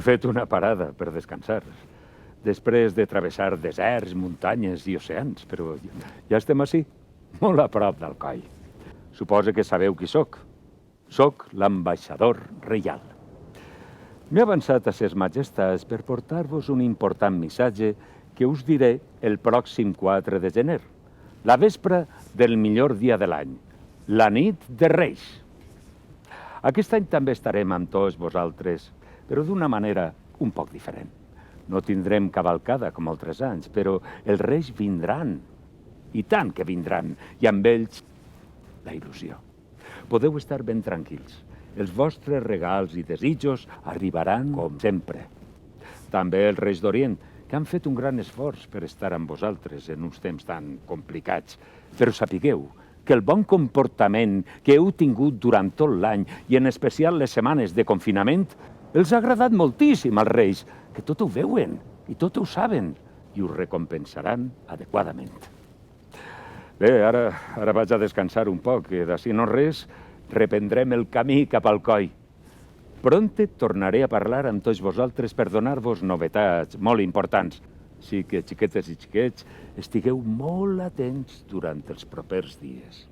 fet una parada per descansar. Després de travessar deserts, muntanyes i oceans, però ja estem ací, molt a prop d'Alcoi. Suposo que sabeu qui sóc. Sóc l'ambaixador reial. M'he avançat a ses majestats per portar-vos un important missatge que us diré el pròxim 4 de gener, la vespra del millor dia de l'any, la nit de Reis. Aquest any també estarem amb tots vosaltres, però d'una manera un poc diferent. No tindrem cavalcada com altres anys, però els Reis vindran, i tant que vindran, i amb ells la il·lusió. Podeu estar ben tranquils. Els vostres regals i desitjos arribaran com sempre. També els Reis d'Orient, que han fet un gran esforç per estar amb vosaltres en uns temps tan complicats. Però sapigueu que el bon comportament que heu tingut durant tot l'any, i en especial les setmanes de confinament, els ha agradat moltíssim als Reis, que tot ho veuen i tot ho saben, i us recompensaran adequadament. Bé, ara vaig a descansar un poc, que d'ací no res reprendrem el camí cap al Coi. Pronte tornaré a parlar amb tots vosaltres per donar-vos novetats molt importants. Així que, xiquetes i xiquets, estigueu molt atents durant els propers dies.